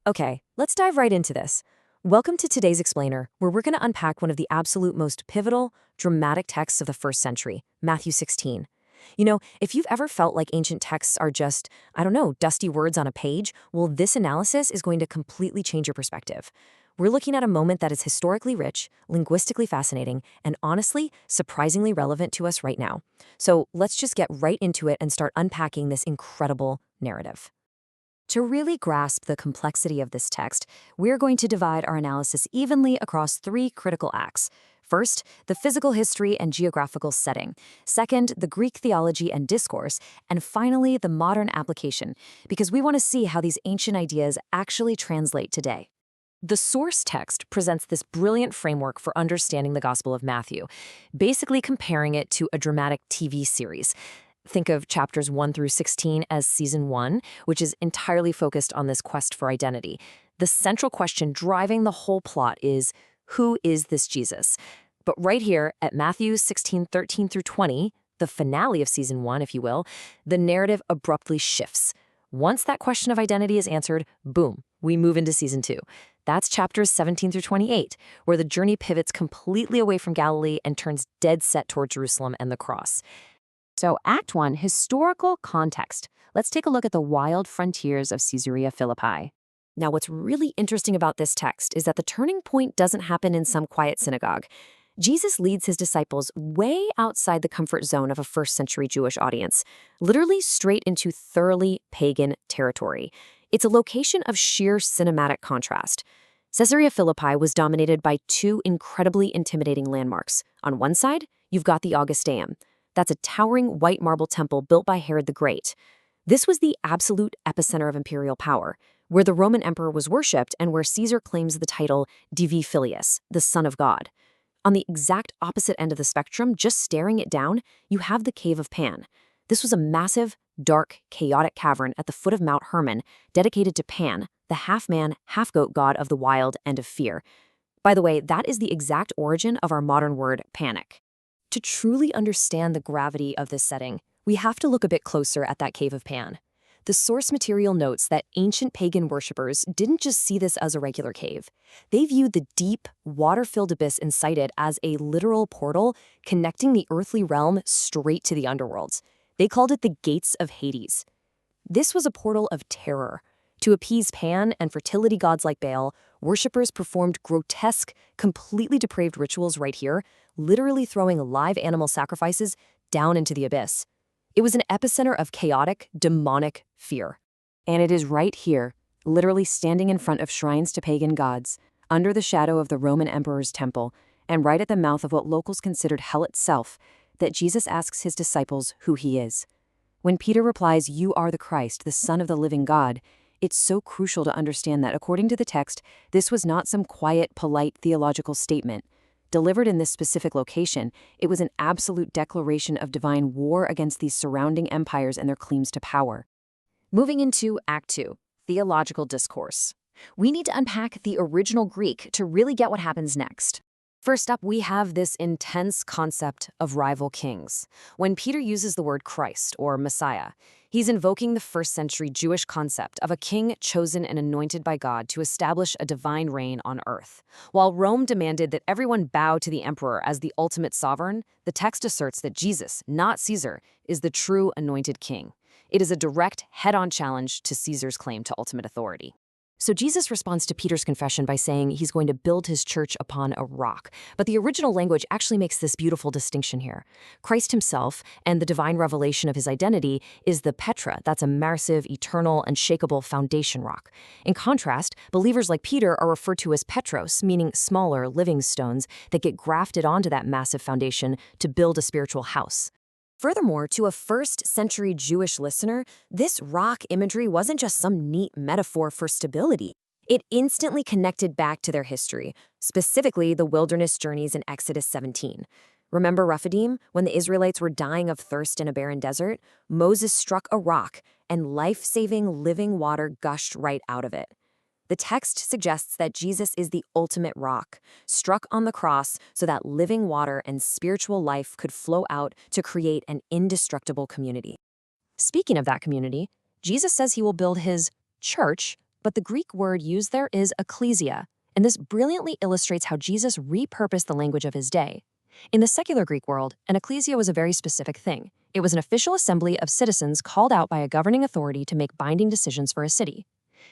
Okay, let's dive right into this. Welcome to today's explainer, where we're going to unpack one of the absolute most pivotal, dramatic texts of the first century, Matthew 16. If you've ever felt like ancient texts are just, I don't know, dusty words on a page, well, this analysis is going to completely change your perspective. We're looking at a moment that is historically rich, linguistically fascinating, and honestly, surprisingly relevant to us right now. So let's just get right into it and start unpacking this incredible narrative. To really grasp the complexity of this text, we're going to divide our analysis evenly across three critical acts. First, the physical history and geographical setting. Second, the Greek theology and discourse. And finally, the modern application, because we want to see how these ancient ideas actually translate today. The source text presents this brilliant framework for understanding the Gospel of Matthew, basically comparing it to a dramatic TV series. Think of chapters 1 through 16 as season 1, which is entirely focused on this quest for identity. The central question driving the whole plot is, who is this Jesus? But right here at Matthew 16:13 through 20, the finale of season 1, if you will, the narrative abruptly shifts. Once that question of identity is answered, boom, we move into season 2. That's chapters 17 through 28, where the journey pivots completely away from Galilee and turns dead set toward Jerusalem and the cross. So, Act 1, historical context. Let's take a look at the wild frontiers of Caesarea Philippi. Now, what's really interesting about this text is that the turning point doesn't happen in some quiet synagogue. Jesus leads his disciples way outside the comfort zone of a first-century Jewish audience, literally straight into thoroughly pagan territory. It's a location of sheer cinematic contrast. Caesarea Philippi was dominated by two incredibly intimidating landmarks. On one side, you've got the Augusteum. That's a towering white marble temple built by Herod the Great. This was the absolute epicenter of imperial power, where the Roman emperor was worshipped and where Caesar claims the title Divi Filius, the Son of God. On the exact opposite end of the spectrum, just staring it down, you have the Cave of Pan. This was a massive, dark, chaotic cavern at the foot of Mount Hermon, dedicated to Pan, the half-man, half-goat god of the wild and of fear. By the way, that is the exact origin of our modern word panic. To truly understand the gravity of this setting, we have to look a bit closer at that Cave of Pan. The source material notes that ancient pagan worshippers didn't just see this as a regular cave. They viewed the deep, water-filled abyss inside it as a literal portal connecting the earthly realm straight to the underworlds. They called it the Gates of Hades. This was a portal of terror. To appease Pan and fertility gods like Baal, worshippers performed grotesque, completely depraved rituals right here, literally throwing live animal sacrifices down into the abyss. It was an epicenter of chaotic, demonic fear. And it is right here, literally standing in front of shrines to pagan gods, under the shadow of the Roman emperor's temple, and right at the mouth of what locals considered hell itself, that Jesus asks his disciples who he is. When Peter replies, "You are the Christ, the Son of the living God," it's so crucial to understand that, according to the text, this was not some quiet, polite theological statement. Delivered in this specific location, it was an absolute declaration of divine war against these surrounding empires and their claims to power. Moving into Act 2, theological discourse. We need to unpack the original Greek to really get what happens next. First up, we have this intense concept of rival kings. When Peter uses the word Christ, or Messiah, he's invoking the first-century Jewish concept of a king chosen and anointed by God to establish a divine reign on earth. While Rome demanded that everyone bow to the emperor as the ultimate sovereign, the text asserts that Jesus, not Caesar, is the true anointed king. It is a direct, head-on challenge to Caesar's claim to ultimate authority. So Jesus responds to Peter's confession by saying he's going to build his church upon a rock. But the original language actually makes this beautiful distinction here. Christ himself and the divine revelation of his identity is the Petra. That's a massive, eternal, unshakable foundation rock. In contrast, believers like Peter are referred to as Petros, meaning smaller, living stones that get grafted onto that massive foundation to build a spiritual house. Furthermore, to a first-century Jewish listener, this rock imagery wasn't just some neat metaphor for stability. It instantly connected back to their history, specifically the wilderness journeys in Exodus 17. Remember Rephidim, when the Israelites were dying of thirst in a barren desert? Moses struck a rock, and life-saving living water gushed right out of it. The text suggests that Jesus is the ultimate rock, struck on the cross so that living water and spiritual life could flow out to create an indestructible community. Speaking of that community, Jesus says he will build his church but the Greek word used there is ecclesia, and this brilliantly illustrates how Jesus repurposed the language of his day. In the secular Greek world, an ecclesia was a very specific thing. It was an official assembly of citizens called out by a governing authority to make binding decisions for a city.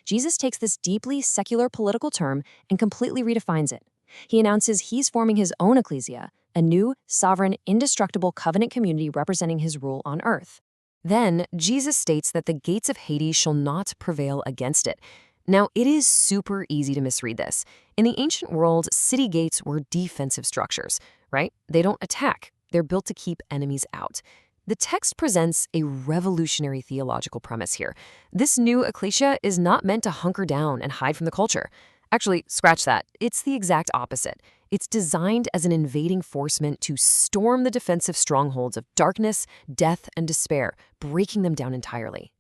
Jesus takes this deeply secular political term and completely redefines it. He announces he's forming his own ecclesia, a new, sovereign, indestructible covenant community representing his rule on earth. Then, Jesus states that the gates of Hades shall not prevail against it. Now, it is super easy to misread this. In the ancient world, city gates were defensive structures, right? They don't attack. They're built to keep enemies out. The text presents a revolutionary theological premise here. This new ecclesia is not meant to hunker down and hide from the culture. Actually, scratch that. It's the exact opposite. It's designed as an invading force meant to storm the defensive strongholds of darkness, death, and despair, breaking them down entirely.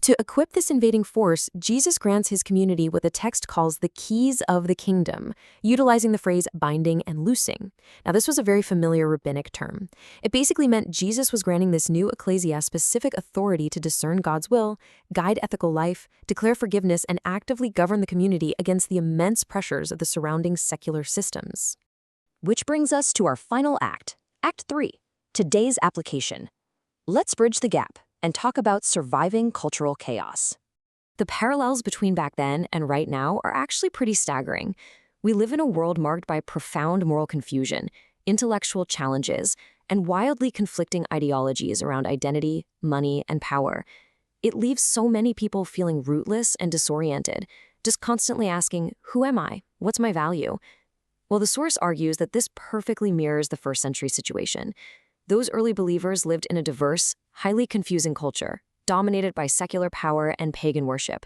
To equip this invading force, Jesus grants his community what the text calls the keys of the kingdom, utilizing the phrase binding and loosing. Now, this was a very familiar rabbinic term. It basically meant Jesus was granting this new ecclesia specific authority to discern God's will, guide ethical life, declare forgiveness, and actively govern the community against the immense pressures of the surrounding secular systems. Which brings us to our final act, Act 3, today's application. Let's bridge the gap and talk about surviving cultural chaos. The parallels between back then and right now are actually pretty staggering. We live in a world marked by profound moral confusion, intellectual challenges, and wildly conflicting ideologies around identity, money, and power. It leaves so many people feeling rootless and disoriented, just constantly asking, who am I? What's my value? Well, the source argues that this perfectly mirrors the first century situation. Those early believers lived in a diverse, highly confusing culture, dominated by secular power and pagan worship.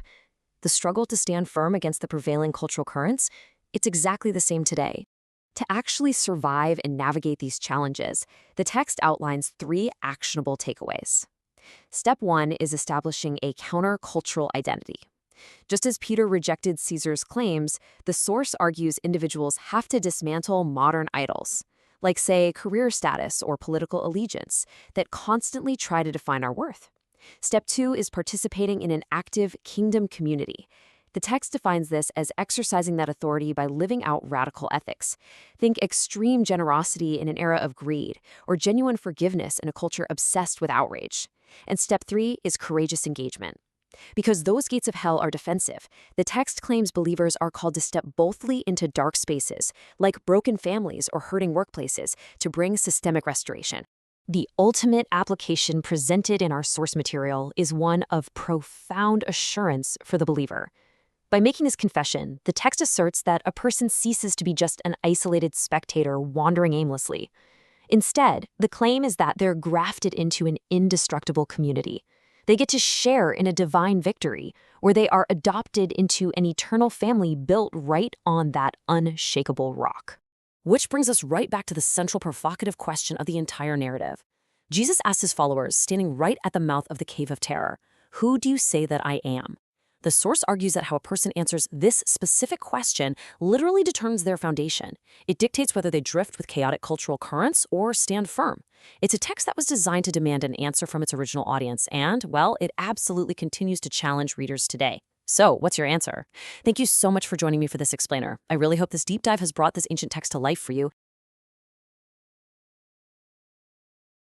The struggle to stand firm against the prevailing cultural currents, it's exactly the same today. To actually survive and navigate these challenges, the text outlines 3 actionable takeaways. Step 1 is establishing a countercultural identity. Just as Peter rejected Caesar's claims, the source argues individuals have to dismantle modern idols, like, say, career status or political allegiance, that constantly try to define our worth. Step 2 is participating in an active kingdom community. The text defines this as exercising that authority by living out radical ethics. Think extreme generosity in an era of greed, or genuine forgiveness in a culture obsessed with outrage. And step 3 is courageous engagement. Because those gates of hell are defensive, the text claims believers are called to step boldly into dark spaces, like broken families or hurting workplaces, to bring systemic restoration. The ultimate application presented in our source material is one of profound assurance for the believer. By making this confession, the text asserts that a person ceases to be just an isolated spectator wandering aimlessly. Instead, the claim is that they're grafted into an indestructible community. They get to share in a divine victory, where they are adopted into an eternal family built right on that unshakable rock. Which brings us right back to the central provocative question of the entire narrative. Jesus asks his followers, standing right at the mouth of the cave of terror, "Who do you say that I am?" The source argues that how a person answers this specific question literally determines their foundation. It dictates whether they drift with chaotic cultural currents or stand firm. It's a text that was designed to demand an answer from its original audience, and, well, it absolutely continues to challenge readers today. So, what's your answer? Thank you so much for joining me for this explainer. I really hope this deep dive has brought this ancient text to life for you.